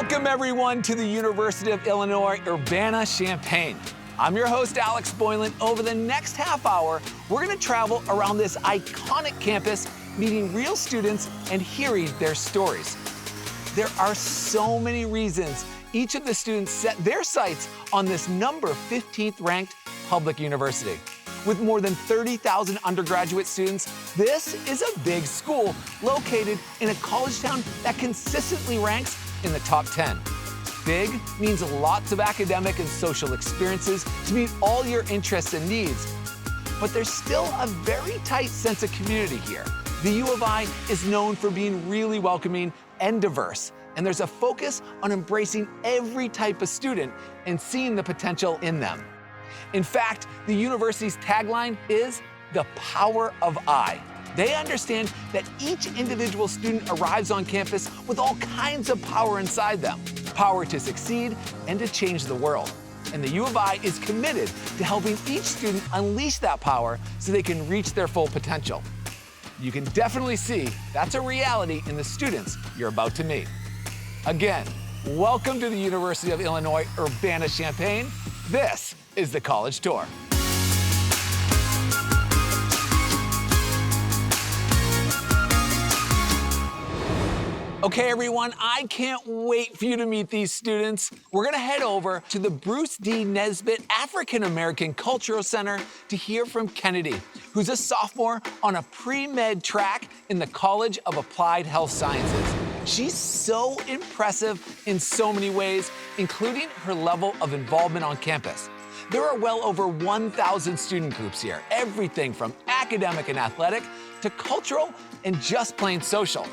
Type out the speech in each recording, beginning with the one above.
Welcome everyone to the University of Illinois Urbana-Champaign. I'm your host, Alex Boylan. Over the next half hour, we're gonna travel around this iconic campus, meeting real students and hearing their stories. There are so many reasons each of the students set their sights on this number 15th ranked public university. With more than 30,000 undergraduate students, this is a big school located in a college town that consistently ranks in the top 10. Big means lots of academic and social experiences to meet all your interests and needs. But there's still a very tight sense of community here. The U of I is known for being really welcoming and diverse, and there's a focus on embracing every type of student and seeing the potential in them. In fact, the university's tagline is the power of I. They understand that each individual student arrives on campus with all kinds of power inside them, power to succeed and to change the world. And the U of I is committed to helping each student unleash that power so they can reach their full potential. You can definitely see that's a reality in the students you're about to meet. Again, welcome to the University of Illinois Urbana-Champaign. This is the College Tour. Okay, everyone, I can't wait for you to meet these students. We're gonna head over to the Bruce D. Nesbitt African American Cultural Center to hear from Kennedy, who's a sophomore on a pre-med track in the College of Applied Health Sciences. She's so impressive in so many ways, including her level of involvement on campus. There are well over 1,000 student groups here, everything from academic and athletic to cultural and just plain social.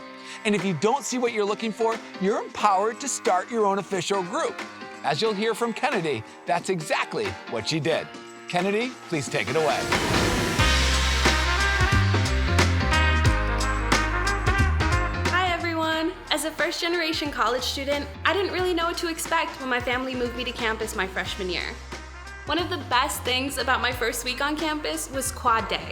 And if you don't see what you're looking for, you're empowered to start your own official group. As you'll hear from Kennedy, that's exactly what she did. Kennedy, please take it away. Hi everyone. As a first-generation college student, I didn't really know what to expect when my family moved me to campus my freshman year. One of the best things about my first week on campus was Quad Day.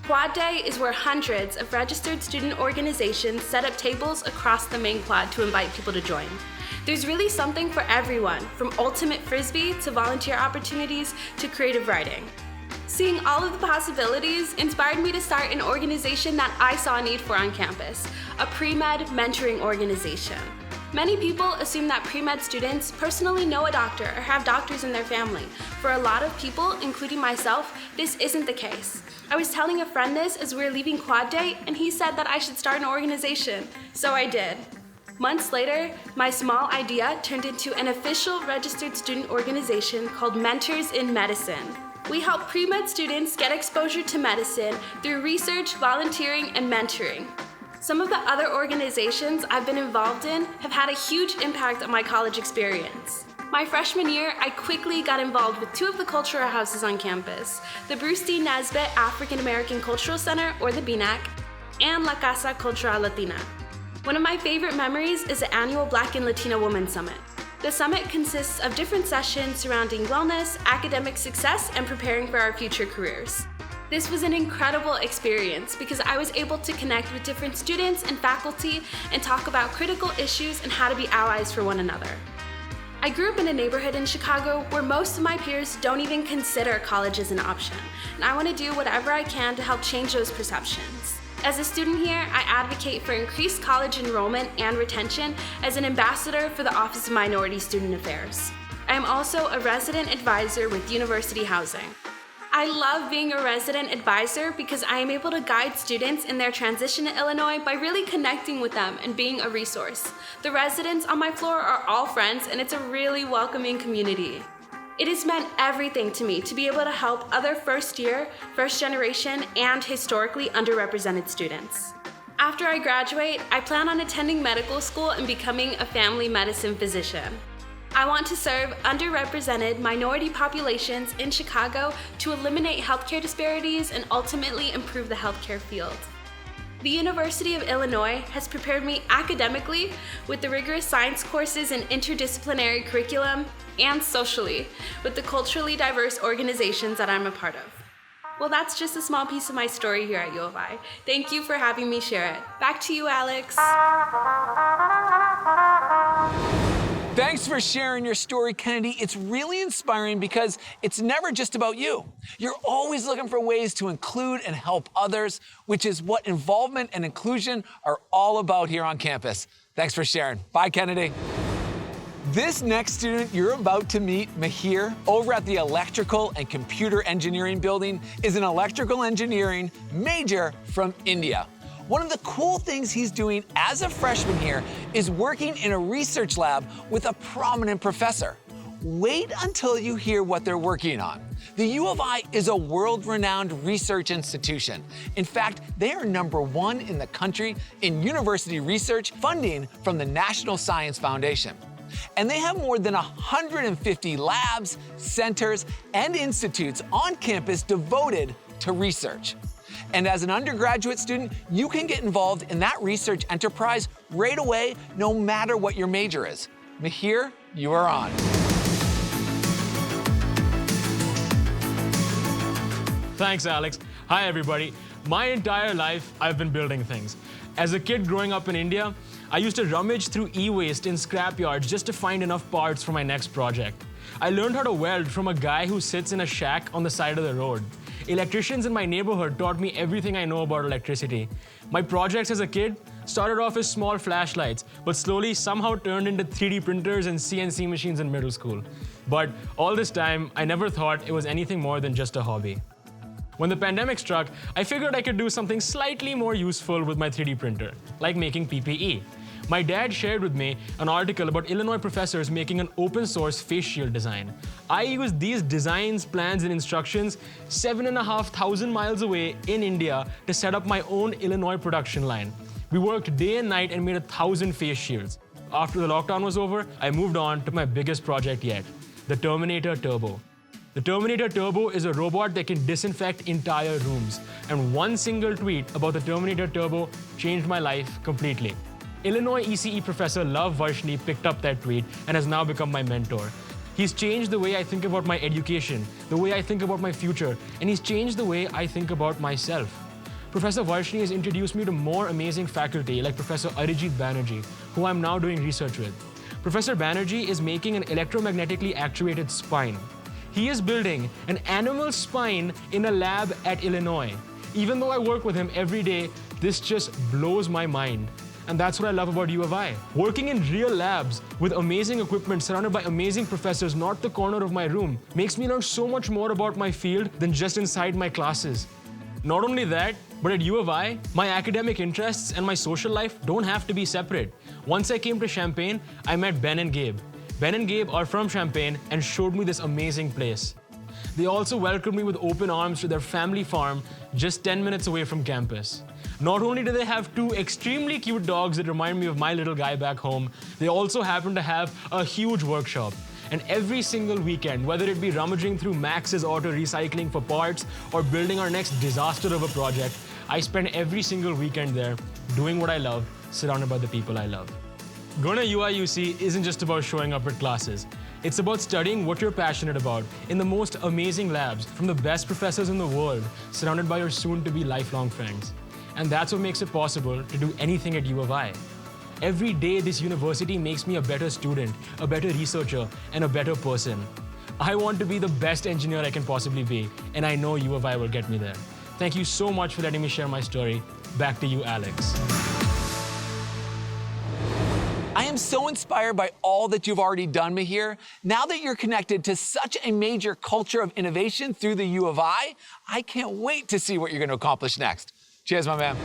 Quad Day is where hundreds of registered student organizations set up tables across the main quad to invite people to join. There's really something for everyone, from ultimate frisbee to volunteer opportunities to creative writing. Seeing all of the possibilities inspired me to start an organization that I saw a need for on campus, a pre-med mentoring organization. Many people assume that pre-med students personally know a doctor or have doctors in their family. For a lot of people, including myself, this isn't the case. I was telling a friend this as we were leaving Quad Day, and he said that I should start an organization, so I did. Months later, my small idea turned into an official registered student organization called Mentors in Medicine. We help pre-med students get exposure to medicine through research, volunteering, and mentoring. Some of the other organizations I've been involved in have had a huge impact on my college experience. My freshman year, I quickly got involved with two of the cultural houses on campus, the Bruce D. Nesbitt African American Cultural Center, or the BNAC, and La Casa Cultural Latina. One of my favorite memories is the annual Black and Latina Women Summit. The summit consists of different sessions surrounding wellness, academic success, and preparing for our future careers. This was an incredible experience because I was able to connect with different students and faculty and talk about critical issues and how to be allies for one another. I grew up in a neighborhood in Chicago where most of my peers don't even consider college as an option, and I want to do whatever I can to help change those perceptions. As a student here, I advocate for increased college enrollment and retention as an ambassador for the Office of Minority Student Affairs. I am also a resident advisor with University Housing. I love being a resident advisor because I am able to guide students in their transition to Illinois by really connecting with them and being a resource. The residents on my floor are all friends, and it's a really welcoming community. It has meant everything to me to be able to help other first-year, first-generation, and historically underrepresented students. After I graduate, I plan on attending medical school and becoming a family medicine physician. I want to serve underrepresented minority populations in Chicago to eliminate healthcare disparities and ultimately improve the healthcare field. The University of Illinois has prepared me academically with the rigorous science courses and interdisciplinary curriculum, and socially with the culturally diverse organizations that I'm a part of. Well, that's just a small piece of my story here at U of I. Thank you for having me share it. Back to you, Alex. Thanks for sharing your story, Kennedy. It's really inspiring because it's never just about you. You're always looking for ways to include and help others, which is what involvement and inclusion are all about here on campus. Thanks for sharing. Bye, Kennedy. This next student you're about to meet, Mihir, over at the Electrical and Computer Engineering building, is an electrical engineering major from India. One of the cool things he's doing as a freshman here is working in a research lab with a prominent professor. Wait until you hear what they're working on. The U of I is a world-renowned research institution. In fact, they are #1 in the country in university research funding from the National Science Foundation. And they have more than 150 labs, centers, and institutes on campus devoted to research. And as an undergraduate student, you can get involved in that research enterprise right away, no matter what your major is. Mihir, you are on. Thanks, Alex. Hi, everybody. My entire life, I've been building things. As a kid growing up in India, I used to rummage through e-waste in scrapyards just to find enough parts for my next project. I learned how to weld from a guy who sits in a shack on the side of the road. Electricians in my neighborhood taught me everything I know about electricity. My projects as a kid started off as small flashlights, but slowly somehow turned into 3D printers and CNC machines in middle school. But all this time, I never thought it was anything more than just a hobby. When the pandemic struck, I figured I could do something slightly more useful with my 3D printer, like making PPE. My dad shared with me an article about Illinois professors making an open source face shield design. I used these designs, plans, and instructions 7,500 miles away in India to set up my own Illinois production line. We worked day and night and made 1,000 face shields. After the lockdown was over, I moved on to my biggest project yet, the Terminator Turbo. The Terminator Turbo is a robot that can disinfect entire rooms, and one single tweet about the Terminator Turbo changed my life completely. Illinois ECE professor Love Varshni picked up that tweet and has now become my mentor. He's changed the way I think about my education, the way I think about my future, and he's changed the way I think about myself. Professor Varshni has introduced me to more amazing faculty like Professor Arijit Banerjee, who I'm now doing research with. Professor Banerjee is making an electromagnetically actuated spine. He is building an animal spine in a lab at Illinois. Even though I work with him every day, this just blows my mind. And that's what I love about U of I. Working in real labs with amazing equipment surrounded by amazing professors, not the corner of my room, makes me learn so much more about my field than just inside my classes. Not only that, but at U of I, my academic interests and my social life don't have to be separate. Once I came to Champaign, I met Ben and Gabe. Ben and Gabe are from Champaign and showed me this amazing place. They also welcomed me with open arms to their family farm just 10 minutes away from campus. Not only do they have 2 extremely cute dogs that remind me of my little guy back home, they also happen to have a huge workshop. And every single weekend, whether it be rummaging through Max's auto recycling for parts or building our next disaster of a project, I spend every single weekend there doing what I love, surrounded by the people I love. Going to UIUC isn't just about showing up at classes. It's about studying what you're passionate about in the most amazing labs from the best professors in the world, surrounded by your soon-to-be lifelong friends. And that's what makes it possible to do anything at U of I. Every day, this university makes me a better student, a better researcher, and a better person. I want to be the best engineer I can possibly be, and I know U of I will get me there. Thank you so much for letting me share my story. Back to you, Alex. I am so inspired by all that you've already done, Mihir. Now that you're connected to such a major culture of innovation through the U of I can't wait to see what you're going to accomplish next. Cheers, my man.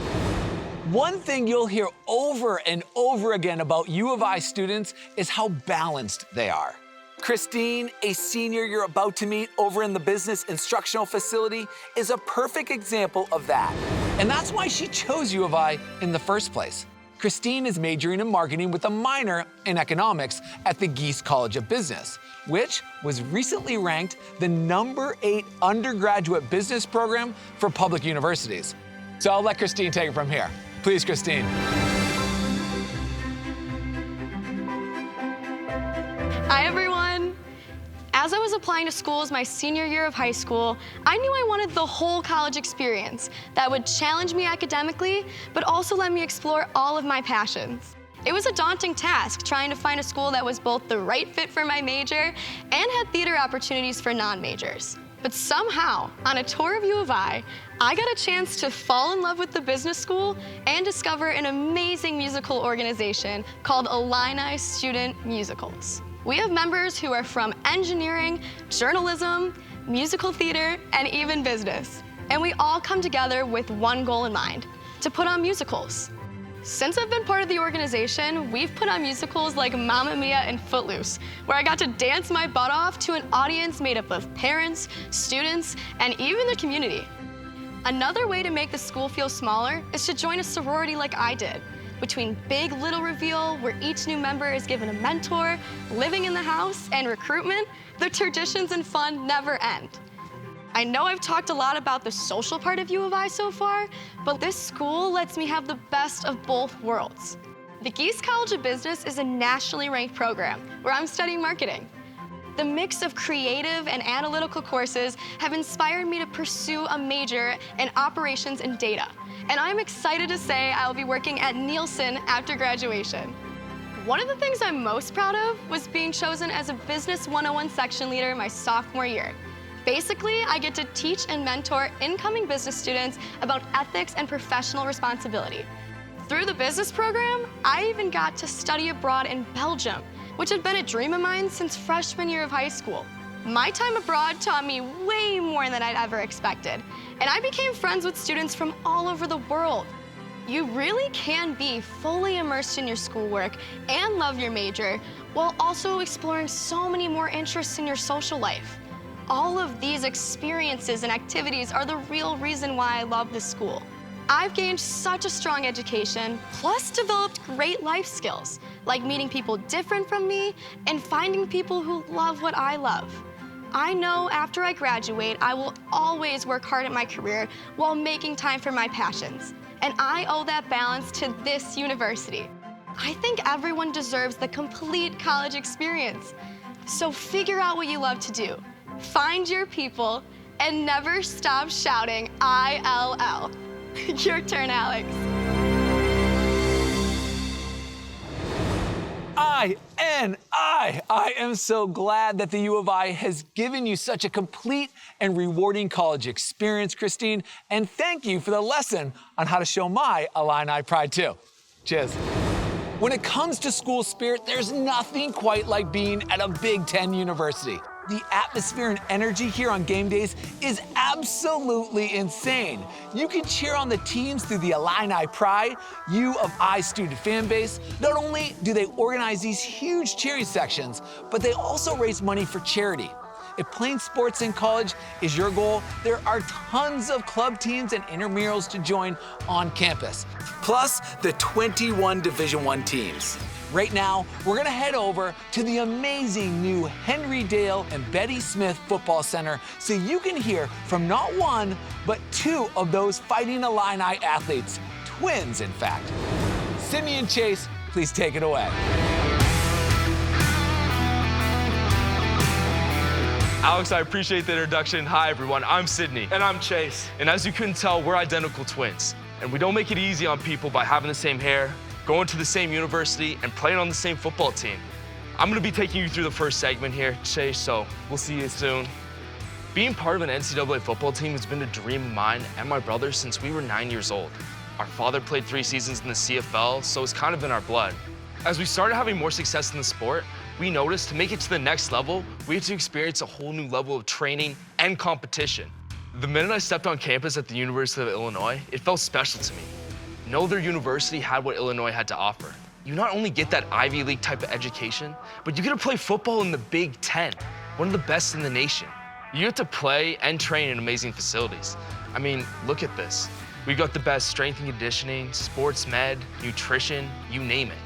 One thing you'll hear over and over again about U of I students is how balanced they are. Christine, a senior you're about to meet over in the business instructional facility, is a perfect example of that. And that's why she chose U of I in the first place. Christine is majoring in marketing with a minor in economics at the Geese College of Business, which was recently ranked the #8 undergraduate business program for public universities. So I'll let Christine take it from here. Please, Christine. Hi, everyone. As I was applying to schools my senior year of high school, I knew I wanted the whole college experience that would challenge me academically, but also let me explore all of my passions. It was a daunting task trying to find a school that was both the right fit for my major and had theater opportunities for non-majors. But somehow, on a tour of U of I got a chance to fall in love with the business school and discover an amazing musical organization called Illini Student Musicals. We have members who are from engineering, journalism, musical theater, and even business. And we all come together with one goal in mind, to put on musicals. Since I've been part of the organization, we've put on musicals like Mamma Mia and Footloose, where I got to dance my butt off to an audience made up of parents, students, and even the community. Another way to make the school feel smaller is to join a sorority like I did. Between Big Little Reveal, where each new member is given a mentor, living in the house, and recruitment, the traditions and fun never end. I know I've talked a lot about the social part of U of I so far, but this school lets me have the best of both worlds. The Gies College of Business is a nationally ranked program where I'm studying marketing. The mix of creative and analytical courses have inspired me to pursue a major in operations and data. And I'm excited to say I'll be working at Nielsen after graduation. One of the things I'm most proud of was being chosen as a Business 101 section leader my sophomore year. Basically, I get to teach and mentor incoming business students about ethics and professional responsibility. Through the business program, I even got to study abroad in Belgium, which had been a dream of mine since freshman year of high school. My time abroad taught me way more than I'd ever expected, and I became friends with students from all over the world. You really can be fully immersed in your schoolwork and love your major, while also exploring so many more interests in your social life. All of these experiences and activities are the real reason why I love this school. I've gained such a strong education, plus developed great life skills, like meeting people different from me and finding people who love what I love. I know after I graduate, I will always work hard at my career while making time for my passions. And I owe that balance to this university. I think everyone deserves the complete college experience. So figure out what you love to do. Find your people, and never stop shouting ILL. Your turn, Alex. I am so glad that the U of I has given you such a complete and rewarding college experience, Christine, and thank you for the lesson on how to show my Illini pride too. Cheers. When it comes to school spirit, there's nothing quite like being at a Big Ten university. The atmosphere and energy here on game days is absolutely insane. You can cheer on the teams through the Illini Pride, U of I student fan base. Not only do they organize these huge cheering sections, but they also raise money for charity. If playing sports in college is your goal, there are tons of club teams and intramurals to join on campus, plus the 21 Division I teams. Right now, we're gonna head over to the amazing new Henry Dale and Betty Smith Football Center so you can hear from not one, but two of those Fighting Illini athletes, twins in fact. Sydney and Chase, please take it away. Alex, I appreciate the introduction. Hi, everyone. I'm Sydney. And I'm Chase. And as you couldn't tell, we're identical twins. And we don't make it easy on people by having the same hair, going to the same university, and playing on the same football team. I'm gonna be taking you through the first segment here, Chase, so we'll see you soon. Being part of an NCAA football team has been a dream of mine and my brother since we were 9 years old. Our father played 3 seasons in the CFL, so it's kind of in our blood. As we started having more success in the sport, we noticed to make it to the next level, we had to experience a whole new level of training and competition. The minute I stepped on campus at the University of Illinois, it felt special to me. No other university had what Illinois had to offer. You not only get that Ivy League type of education, but you get to play football in the Big Ten, one of the best in the nation. You get to play and train in amazing facilities. I mean, look at this. We've got the best strength and conditioning, sports med, nutrition, you name it.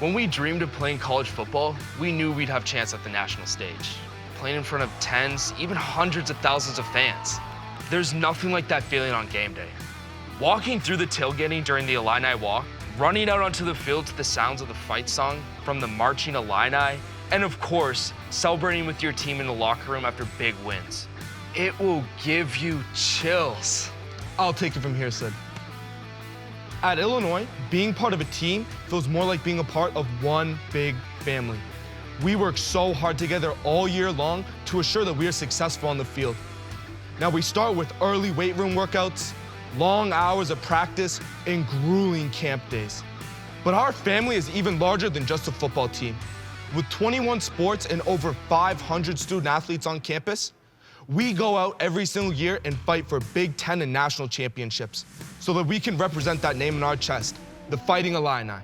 When we dreamed of playing college football, we knew we'd have a chance at the national stage, playing in front of tens, even hundreds of thousands of fans. There's nothing like that feeling on game day. Walking through the tailgating during the Illini Walk, running out onto the field to the sounds of the fight song from the marching Illini, and of course, celebrating with your team in the locker room after big wins. It will give you chills. I'll take it from here, Sid. At Illinois, being part of a team feels more like being a part of one big family. We work so hard together all year long to assure that we are successful on the field. Now, we start with early weight room workouts, long hours of practice, and grueling camp days. But our family is even larger than just a football team. With 21 sports and over 500 student athletes on campus, we go out every single year and fight for Big Ten and national championships so that we can represent that name in our chest, the Fighting Illini.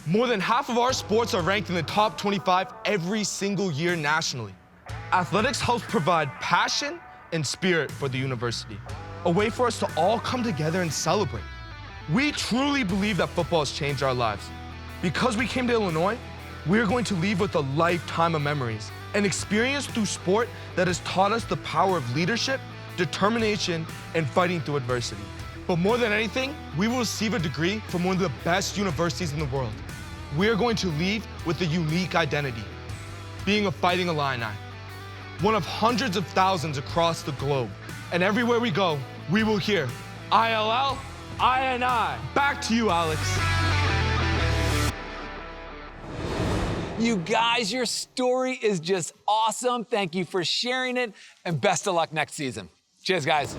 More than half of our sports are ranked in the top 25 every single year nationally. Athletics helps provide passion and spirit for the university, a way for us to all come together and celebrate. We truly believe that football has changed our lives. Because we came to Illinois, we are going to leave with a lifetime of memories, an experience through sport that has taught us the power of leadership, determination, and fighting through adversity. But more than anything, we will receive a degree from one of the best universities in the world. We are going to leave with a unique identity, being a Fighting Illini, one of hundreds of thousands across the globe. And everywhere we go, we will hear, ILL, INI. Back to you, Alex. You guys, your story is just awesome. Thank you for sharing it, and best of luck next season. Cheers, guys.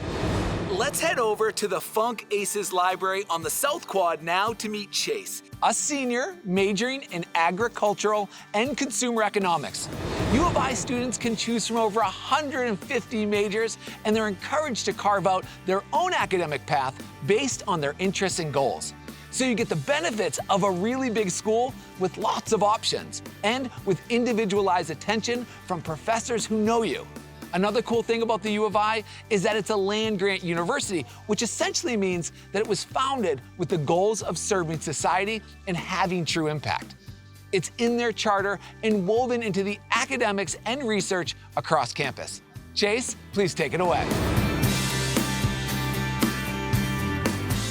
Let's head over to the Funk Aces Library on the South Quad now to meet Chase, a senior majoring in agricultural and consumer economics. U of I students can choose from over 150 majors, and they're encouraged to carve out their own academic path based on their interests and goals. So you get the benefits of a really big school with lots of options and with individualized attention from professors who know you. Another cool thing about the U of I is that it's a land-grant university, which essentially means that it was founded with the goals of serving society and having true impact. It's in their charter and woven into the academics and research across campus. Chase, please take it away.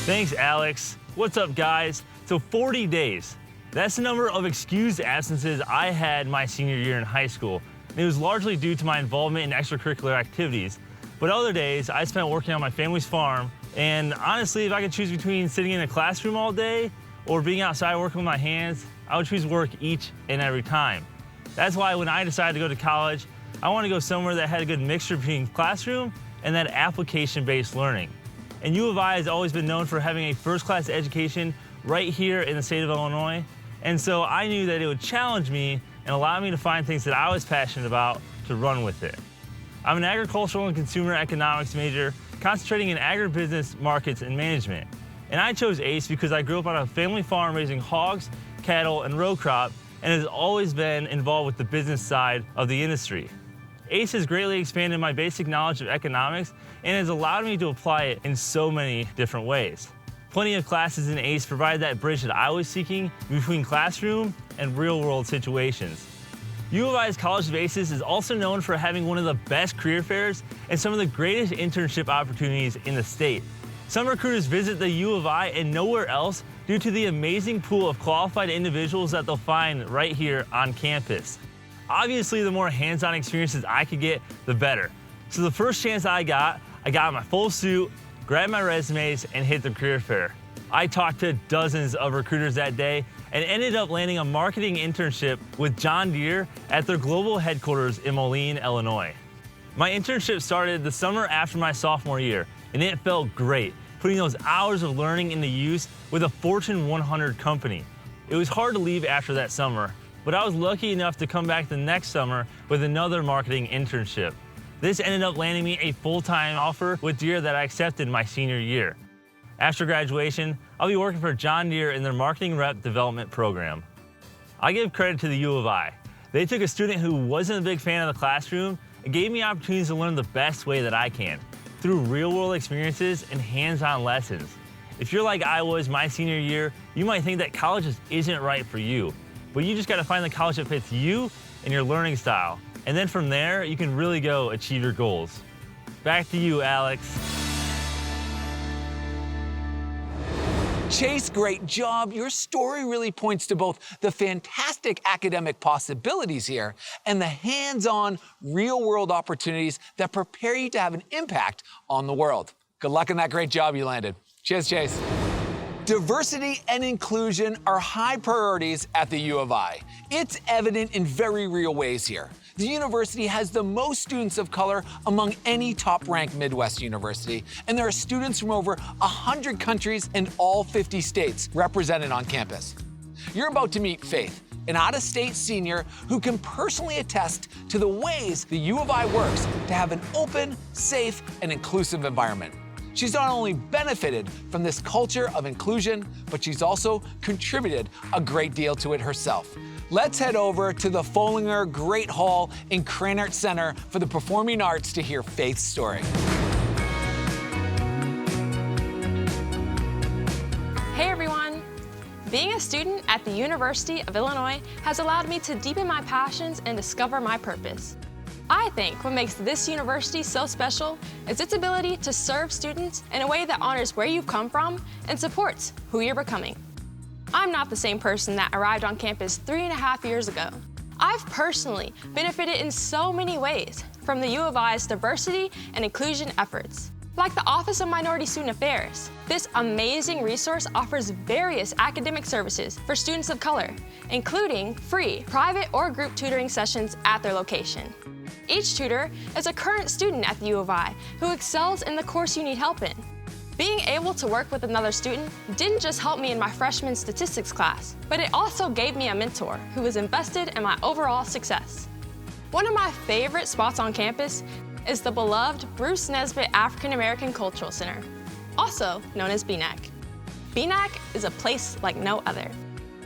Thanks, Alex. What's up, guys? So 40 days. That's the number of excused absences I had my senior year in high school. And it was largely due to my involvement in extracurricular activities. But other days, I spent working on my family's farm. And honestly, if I could choose between sitting in a classroom all day or being outside working with my hands, I would choose work each and every time. That's why when I decided to go to college, I wanted to go somewhere that had a good mixture between classroom and that application-based learning. And U of I has always been known for having a first-class education right here in the state of Illinois. And so I knew that it would challenge me and allow me to find things that I was passionate about to run with it. I'm an agricultural and consumer economics major, concentrating in agribusiness, markets, and management. And I chose ACE because I grew up on a family farm raising hogs, cattle, and row crop, and has always been involved with the business side of the industry. ACE has greatly expanded my basic knowledge of economics and has allowed me to apply it in so many different ways. Plenty of classes in ACE provide that bridge that I was seeking between classroom and real-world situations. U of I's College of Aces is also known for having one of the best career fairs and some of the greatest internship opportunities in the state. Some recruiters visit the U of I and nowhere else due to the amazing pool of qualified individuals that they'll find right here on campus. Obviously, the more hands-on experiences I could get, the better. So the first chance I got my full suit, grabbed my resumes, and hit the career fair. I talked to dozens of recruiters that day and ended up landing a marketing internship with John Deere at their global headquarters in Moline, Illinois. My internship started the summer after my sophomore year, and it felt great, putting those hours of learning into use with a Fortune 100 company. It was hard to leave after that summer, but I was lucky enough to come back the next summer with another marketing internship. This ended up landing me a full-time offer with Deere that I accepted my senior year. After graduation, I'll be working for John Deere in their marketing rep development program. I give credit to the U of I. They took a student who wasn't a big fan of the classroom and gave me opportunities to learn the best way that I can, through real-world experiences and hands-on lessons. If you're like I was my senior year, you might think that college just isn't right for you, but you just gotta find the college that fits you and your learning style. And then from there, you can really go achieve your goals. Back to you, Alex. Chase, great job. Your story really points to both the fantastic academic possibilities here and the hands-on, real-world opportunities that prepare you to have an impact on the world. Good luck in that great job you landed. Cheers, Chase. Diversity and inclusion are high priorities at the U of I. It's evident in very real ways here. The university has the most students of color among any top-ranked Midwest university, and there are students from over 100 countries and all 50 states represented on campus. You're about to meet Faith, an out-of-state senior who can personally attest to the ways the U of I works to have an open, safe, and inclusive environment. She's not only benefited from this culture of inclusion, but she's also contributed a great deal to it herself. Let's head over to the Follinger Great Hall in Krannert Center for the Performing Arts to hear Faith's story. Hey everyone! Being a student at the University of Illinois has allowed me to deepen my passions and discover my purpose. I think what makes this university so special is its ability to serve students in a way that honors where you've come from and supports who you're becoming. I'm not the same person that arrived on campus 3.5 years ago. I've personally benefited in so many ways from the U of I's diversity and inclusion efforts. Like the Office of Minority Student Affairs, this amazing resource offers various academic services for students of color, including free private or group tutoring sessions at their location. Each tutor is a current student at the U of I who excels in the course you need help in. Being able to work with another student didn't just help me in my freshman statistics class, but it also gave me a mentor who was invested in my overall success. One of my favorite spots on campus is the beloved Bruce Nesbitt African American Cultural Center, also known as BNAC. BNAC is a place like no other.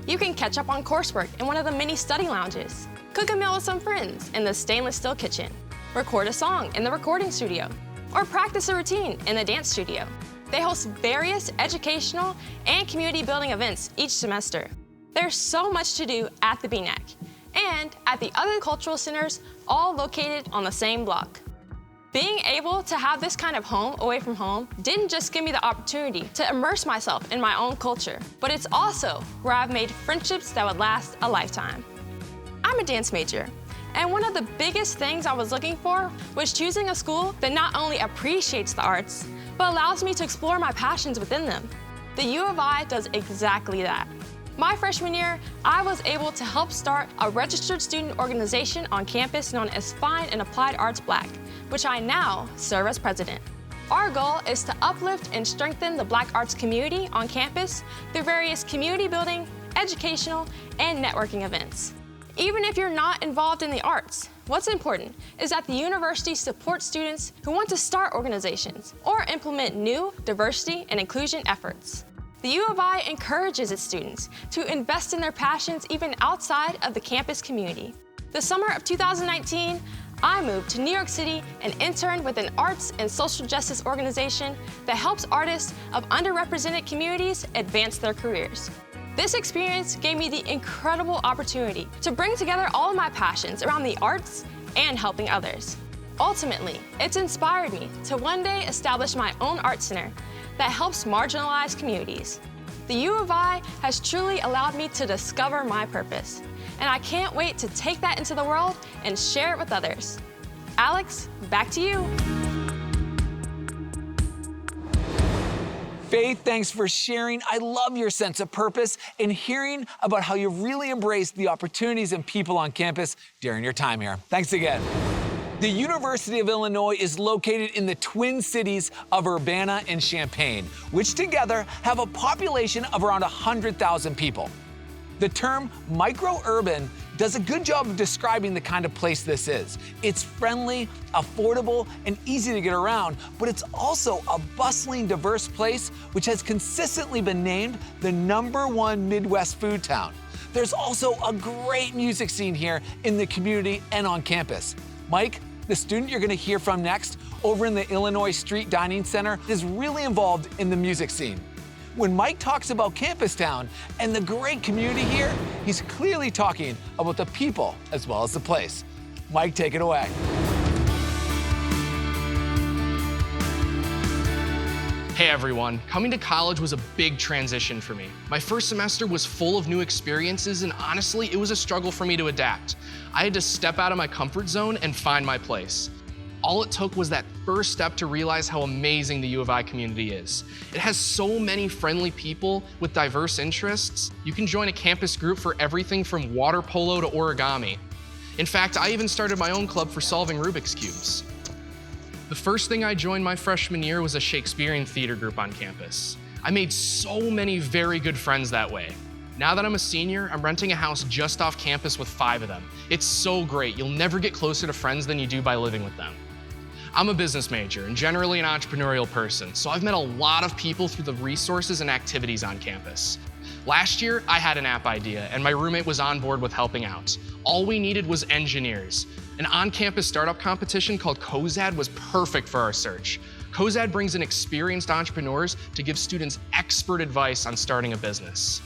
You can catch up on coursework in one of the many study lounges, cook a meal with some friends in the stainless steel kitchen, record a song in the recording studio, or practice a routine in the dance studio. They host various educational and community building events each semester. There's so much to do at the BNAC and at the other cultural centers, all located on the same block. Being able to have this kind of home away from home didn't just give me the opportunity to immerse myself in my own culture, but it's also where I've made friendships that would last a lifetime. I'm a dance major, and one of the biggest things I was looking for was choosing a school that not only appreciates the arts, but allows me to explore my passions within them. The U of I does exactly that. My freshman year, I was able to help start a registered student organization on campus known as Fine and Applied Arts Black, which I now serve as president. Our goal is to uplift and strengthen the Black arts community on campus through various community building, educational, and networking events. Even if you're not involved in the arts, what's important is that the university supports students who want to start organizations or implement new diversity and inclusion efforts. The U of I encourages its students to invest in their passions even outside of the campus community. The summer of 2019, I moved to New York City and interned with an arts and social justice organization that helps artists of underrepresented communities advance their careers. This experience gave me the incredible opportunity to bring together all of my passions around the arts and helping others. Ultimately, it's inspired me to one day establish my own art center that helps marginalized communities. The U of I has truly allowed me to discover my purpose, and I can't wait to take that into the world and share it with others. Alex, back to you. Faith, thanks for sharing. I love your sense of purpose and hearing about how you really embraced the opportunities and people on campus during your time here. Thanks again. The University of Illinois is located in the Twin Cities of Urbana and Champaign, which together have a population of around 100,000 people. The term micro-urban does a good job of describing the kind of place this is. It's friendly, affordable, and easy to get around, but it's also a bustling, diverse place which has consistently been named the #1 Midwest food town. There's also a great music scene here in the community and on campus. Mike, the student you're gonna hear from next over in the Illinois Street Dining Center, is really involved in the music scene. When Mike talks about Campus Town and the great community here, he's clearly talking about the people as well as the place. Mike, take it away. Hey everyone, coming to college was a big transition for me. My first semester was full of new experiences, and honestly, it was a struggle for me to adapt. I had to step out of my comfort zone and find my place. All it took was that first step to realize how amazing the U of I community is. It has so many friendly people with diverse interests. You can join a campus group for everything from water polo to origami. In fact, I even started my own club for solving Rubik's Cubes. The first thing I joined my freshman year was a Shakespearean theater group on campus. I made so many very good friends that way. Now that I'm a senior, I'm renting a house just off campus with 5 of them. It's so great. You'll never get closer to friends than you do by living with them. I'm a business major and generally an entrepreneurial person, so I've met a lot of people through the resources and activities on campus. Last year, I had an app idea and my roommate was on board with helping out. All we needed was engineers. An on-campus startup competition called COZAD was perfect for our search. COZAD brings in experienced entrepreneurs to give students expert advice on starting a business.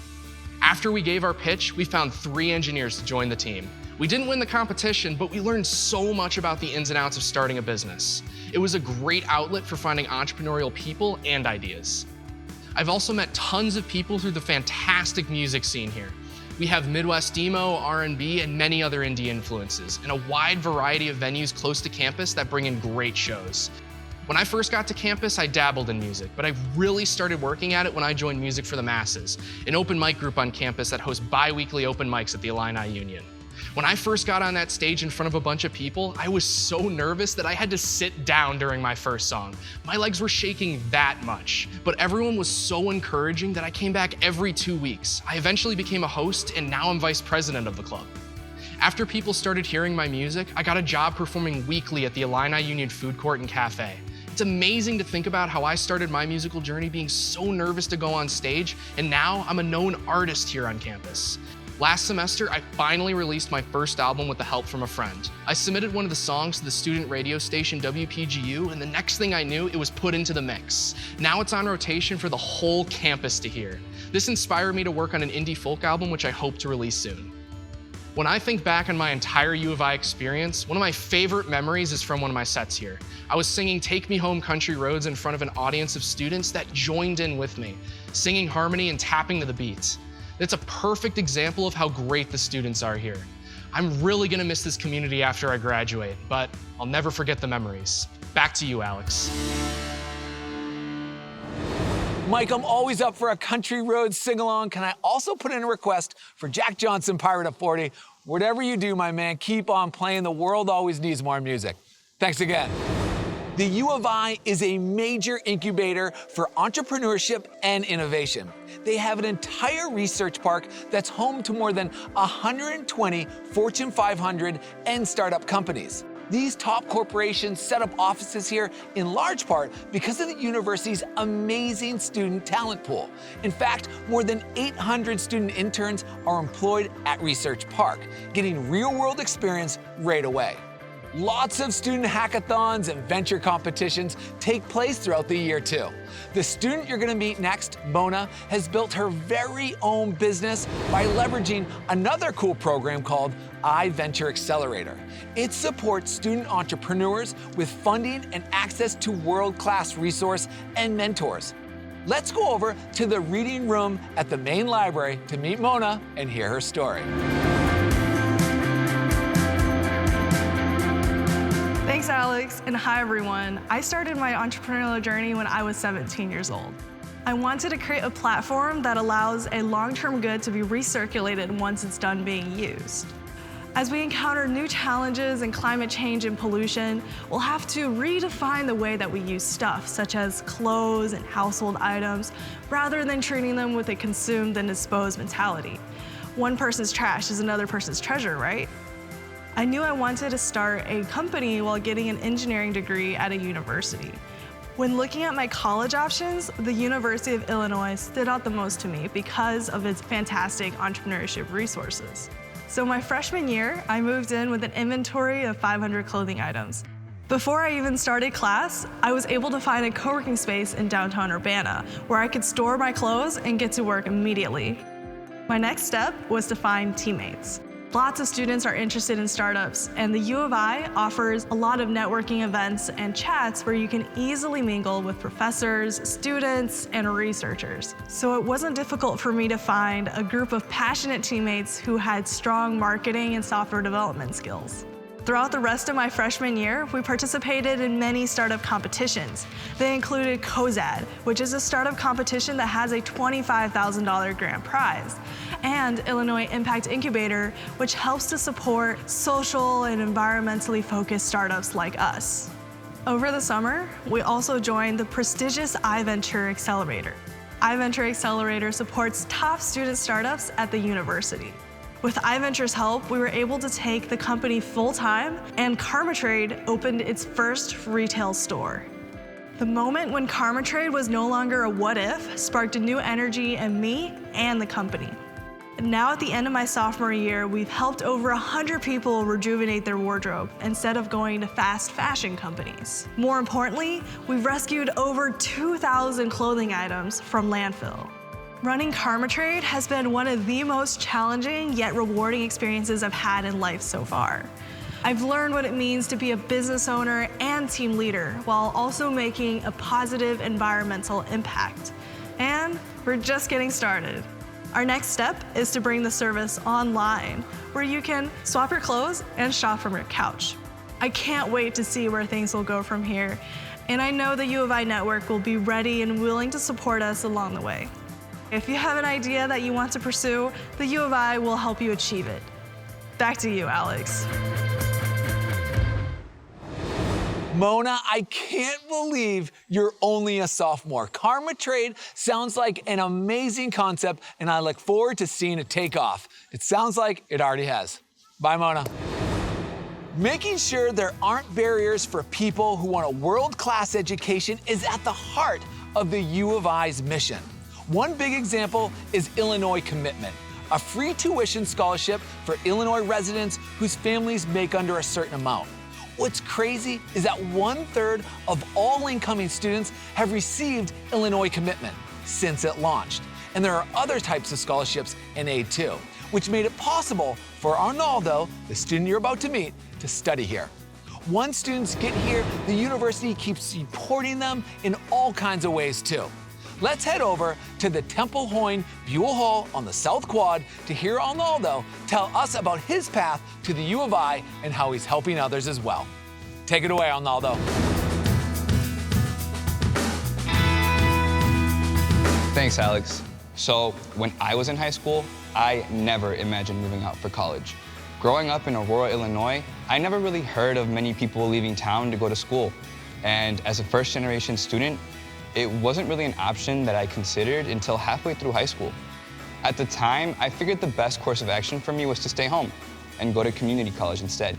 After we gave our pitch, we found 3 engineers to join the team. We didn't win the competition, but we learned so much about the ins and outs of starting a business. It was a great outlet for finding entrepreneurial people and ideas. I've also met tons of people through the fantastic music scene here. We have Midwest emo, R&B, and many other indie influences, and a wide variety of venues close to campus that bring in great shows. When I first got to campus, I dabbled in music, but I really started working at it when I joined Music for the Masses, an open mic group on campus that hosts bi-weekly open mics at the Illini Union. When I first got on that stage in front of a bunch of people, I was so nervous that I had to sit down during my first song. My legs were shaking that much, but everyone was so encouraging that I came back every 2 weeks. I eventually became a host, and now I'm vice president of the club. After people started hearing my music, I got a job performing weekly at the Illini Union Food Court and Cafe. It's amazing to think about how I started my musical journey being so nervous to go on stage, and now I'm a known artist here on campus. Last semester, I finally released my first album with the help from a friend. I submitted one of the songs to the student radio station WPGU, and the next thing I knew, it was put into the mix. Now it's on rotation for the whole campus to hear. This inspired me to work on an indie folk album, which I hope to release soon. When I think back on my entire U of I experience, one of my favorite memories is from one of my sets here. I was singing Take Me Home Country Roads in front of an audience of students that joined in with me, singing harmony and tapping to the beats. It's a perfect example of how great the students are here. I'm really gonna miss this community after I graduate, but I'll never forget the memories. Back to you, Alex. Mike, I'm always up for a Country Roads sing-along. Can I also put in a request for Jack Johnson, Pirate of 40? Whatever you do, my man, keep on playing. The world always needs more music. Thanks again. The U of I is a major incubator for entrepreneurship and innovation. They have an entire research park that's home to more than 120 Fortune 500 and startup companies. These top corporations set up offices here in large part because of the university's amazing student talent pool. In fact, more than 800 student interns are employed at Research Park, getting real-world experience right away. Lots of student hackathons and venture competitions take place throughout the year too. The student you're gonna meet next, Mona, has built her very own business by leveraging another cool program called iVenture Accelerator. It supports student entrepreneurs with funding and access to world-class resource and mentors. Let's go over to the reading room at the main library to meet Mona and hear her story. Thanks, Alex, and hi, everyone. I started my entrepreneurial journey when I was 17 years old. I wanted to create a platform that allows a long-term good to be recirculated once it's done being used. As we encounter new challenges in climate change and pollution, we'll have to redefine the way that we use stuff, such as clothes and household items, rather than treating them with a consume then dispose mentality. One person's trash is another person's treasure, right? I knew I wanted to start a company while getting an engineering degree at a university. When looking at my college options, the University of Illinois stood out the most to me because of its fantastic entrepreneurship resources. So my freshman year, I moved in with an inventory of 500 clothing items. Before I even started class, I was able to find a co-working space in downtown Urbana where I could store my clothes and get to work immediately. My next step was to find teammates. Lots of students are interested in startups, and the U of I offers a lot of networking events and chats where you can easily mingle with professors, students, and researchers. So it wasn't difficult for me to find a group of passionate teammates who had strong marketing and software development skills. Throughout the rest of my freshman year, we participated in many startup competitions. They included COZAD, which is a startup competition that has a $25,000 grand prize, and Illinois Impact Incubator, which helps to support social and environmentally focused startups like us. Over the summer, we also joined the prestigious iVenture Accelerator. iVenture Accelerator supports top student startups at the university. With iVenture's help, we were able to take the company full-time, and KarmaTrade opened its first retail store. The moment when KarmaTrade was no longer a what-if sparked a new energy in me and the company. Now at the end of my sophomore year, we've helped over 100 people rejuvenate their wardrobe instead of going to fast fashion companies. More importantly, we've rescued over 2,000 clothing items from landfill. Running KarmaTrade has been one of the most challenging yet rewarding experiences I've had in life so far. I've learned what it means to be a business owner and team leader while also making a positive environmental impact. And we're just getting started. Our next step is to bring the service online, where you can swap your clothes and shop from your couch. I can't wait to see where things will go from here, and I know the U of I network will be ready and willing to support us along the way. If you have an idea that you want to pursue, the U of I will help you achieve it. Back to you, Alex. Mona, I can't believe you're only a sophomore. KarmaTrade sounds like an amazing concept, and I look forward to seeing it take off. It sounds like it already has. Bye, Mona. Making sure there aren't barriers for people who want a world-class education is at the heart of the U of I's mission. One big example is Illinois Commitment, a free tuition scholarship for Illinois residents whose families make under a certain amount. What's crazy is that 1/3 of all incoming students have received Illinois Commitment since it launched. And there are other types of scholarships and aid too, which made it possible for Arnaldo, the student you're about to meet, to study here. Once students get here, the university keeps supporting them in all kinds of ways too. Let's head over to the Temple Hoyne Buell Hall on the South Quad to hear Arnaldo tell us about his path to the U of I and how he's helping others as well. Take it away, Arnaldo. Thanks, Alex. So, when I was in high school, I never imagined moving out for college. Growing up in Aurora, Illinois, I never really heard of many people leaving town to go to school. And as a first-generation student, it wasn't really an option that I considered until halfway through high school. At the time, I figured the best course of action for me was to stay home and go to community college instead,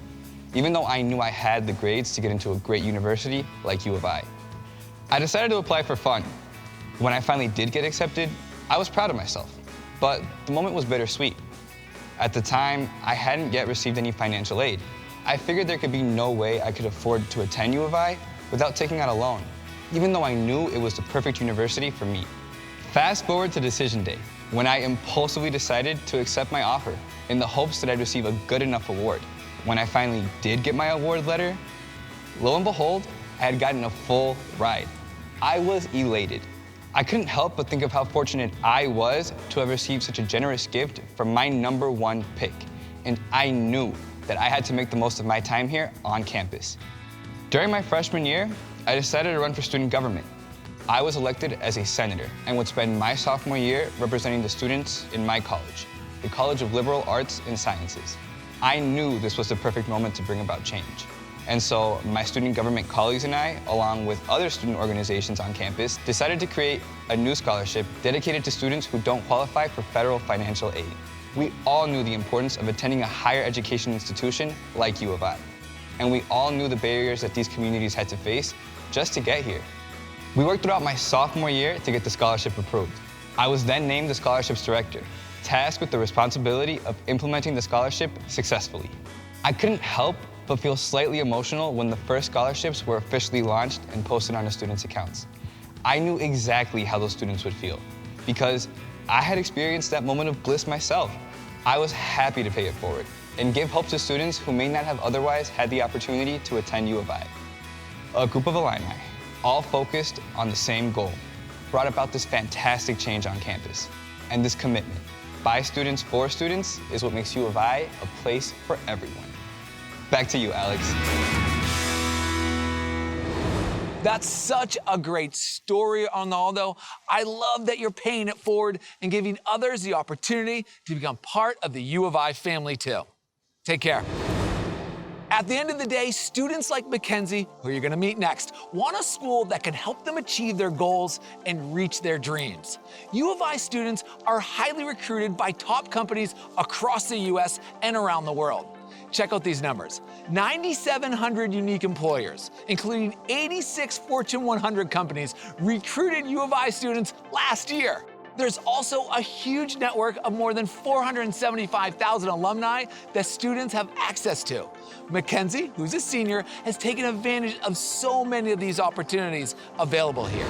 even though I knew I had the grades to get into a great university like U of I. I decided to apply for fun. When I finally did get accepted, I was proud of myself, but the moment was bittersweet. At the time, I hadn't yet received any financial aid. I figured there could be no way I could afford to attend U of I without taking out a loan, even though I knew it was the perfect university for me. Fast forward to decision day, when I impulsively decided to accept my offer in the hopes that I'd receive a good enough award. When I finally did get my award letter, lo and behold, I had gotten a full ride. I was elated. I couldn't help but think of how fortunate I was to have received such a generous gift from my #1 pick, and I knew that I had to make the most of my time here on campus. During my freshman year, I decided to run for student government. I was elected as a senator and would spend my sophomore year representing the students in my college, the College of Liberal Arts and Sciences. I knew this was the perfect moment to bring about change. And so my student government colleagues and I, along with other student organizations on campus, decided to create a new scholarship dedicated to students who don't qualify for federal financial aid. We all knew the importance of attending a higher education institution like U of I. And we all knew the barriers that these communities had to face just to get here. We worked throughout my sophomore year to get the scholarship approved. I was then named the scholarships director, tasked with the responsibility of implementing the scholarship successfully. I couldn't help but feel slightly emotional when the first scholarships were officially launched and posted on the students' accounts. I knew exactly how those students would feel because I had experienced that moment of bliss myself. I was happy to pay it forward and give hope to students who may not have otherwise had the opportunity to attend U of I. A group of alumni, all focused on the same goal, brought about this fantastic change on campus. And this commitment, by students for students, is what makes U of I a place for everyone. Back to you, Alex. That's such a great story, Arnaldo. I love that you're paying it forward and giving others the opportunity to become part of the U of I family too. Take care. At the end of the day, students like Mackenzie, who you're gonna meet next, want a school that can help them achieve their goals and reach their dreams. U of I students are highly recruited by top companies across the US and around the world. Check out these numbers. 9,700 unique employers, including 86 Fortune 100 companies, recruited U of I students last year. There's also a huge network of more than 475,000 alumni that students have access to. Mackenzie, who's a senior, has taken advantage of so many of these opportunities available here.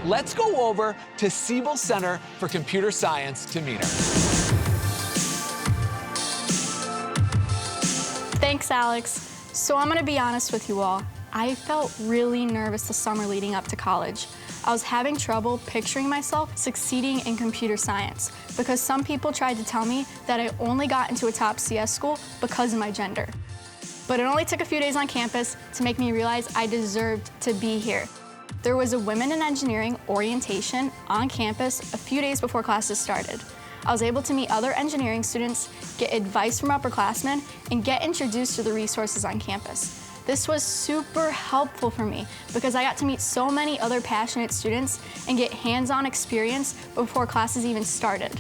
Let's go over to Siebel Center for Computer Science to meet her. Thanks, Alex. So I'm gonna be honest with you all. I felt really nervous the summer leading up to college. I was having trouble picturing myself succeeding in computer science because some people tried to tell me that I only got into a top CS school because of my gender. But it only took a few days on campus to make me realize I deserved to be here. There was a Women in Engineering orientation on campus a few days before classes started. I was able to meet other engineering students, get advice from upperclassmen, and get introduced to the resources on campus. This was super helpful for me because I got to meet so many other passionate students and get hands-on experience before classes even started.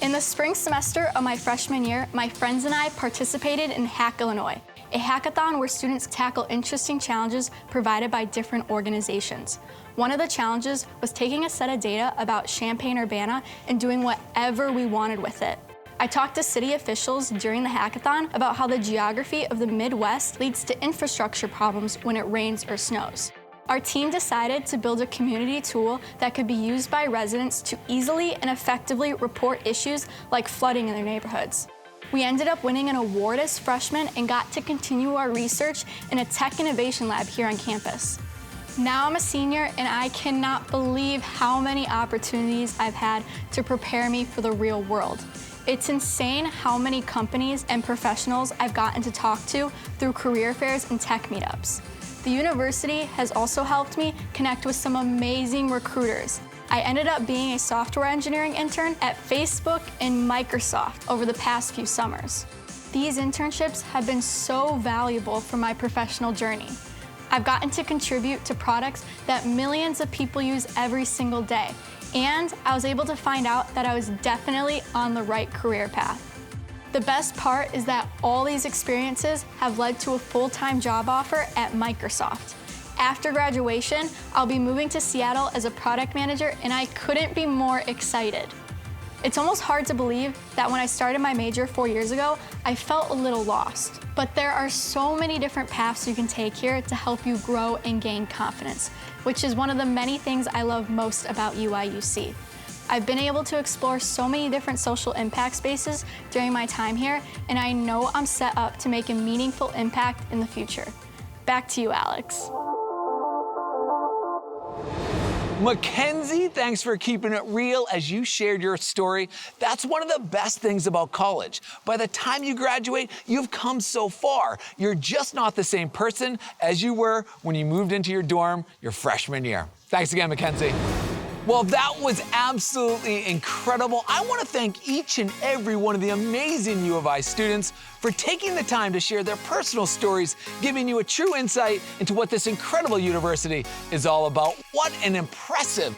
In the spring semester of my freshman year, my friends and I participated in Hack Illinois, a hackathon where students tackle interesting challenges provided by different organizations. One of the challenges was taking a set of data about Champaign-Urbana and doing whatever we wanted with it. I talked to city officials during the hackathon about how the geography of the Midwest leads to infrastructure problems when it rains or snows. Our team decided to build a community tool that could be used by residents to easily and effectively report issues like flooding in their neighborhoods. We ended up winning an award as freshmen and got to continue our research in a tech innovation lab here on campus. Now I'm a senior and I cannot believe how many opportunities I've had to prepare me for the real world. It's insane how many companies and professionals I've gotten to talk to through career fairs and tech meetups. The university has also helped me connect with some amazing recruiters. I ended up being a software engineering intern at Facebook and Microsoft over the past few summers. These internships have been so valuable for my professional journey. I've gotten to contribute to products that millions of people use every single day, and I was able to find out that I was definitely on the right career path. The best part is that all these experiences have led to a full-time job offer at Microsoft. After graduation, I'll be moving to Seattle as a product manager, and I couldn't be more excited. It's almost hard to believe that when I started my major 4 years ago, I felt a little lost. But there are so many different paths you can take here to help you grow and gain confidence, which is one of the many things I love most about UIUC. I've been able to explore so many different social impact spaces during my time here, and I know I'm set up to make a meaningful impact in the future. Back to you, Alex. Mackenzie, thanks for keeping it real as you shared your story. That's one of the best things about college. By the time you graduate, you've come so far. You're just not the same person as you were when you moved into your dorm your freshman year. Thanks again, Mackenzie. Well, that was absolutely incredible. I want to thank each and every one of the amazing U of I students for taking the time to share their personal stories, giving you a true insight into what this incredible university is all about. What an impressive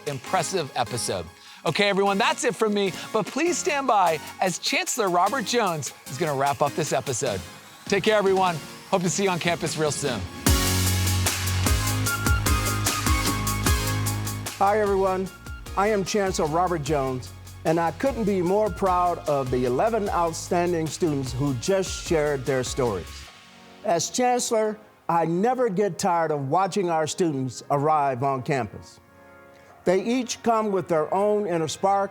episode. Okay, everyone, that's it from me, but please stand by as Chancellor Robert Jones is going to wrap up this episode. Take care, everyone. Hope to see you on campus real soon. Hi, everyone. I am Chancellor Robert Jones, and I couldn't be more proud of the 11 outstanding students who just shared their stories. As Chancellor, I never get tired of watching our students arrive on campus. They each come with their own inner spark,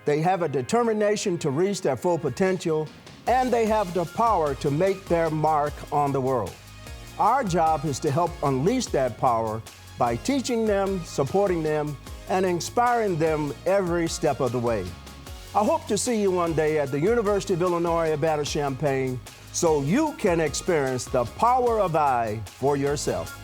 they have a determination to reach their full potential, and they have the power to make their mark on the world. Our job is to help unleash that power by teaching them, supporting them, and inspiring them every step of the way. I hope to see you one day at the University of Illinois Urbana-Champaign, so you can experience the power of I for yourself.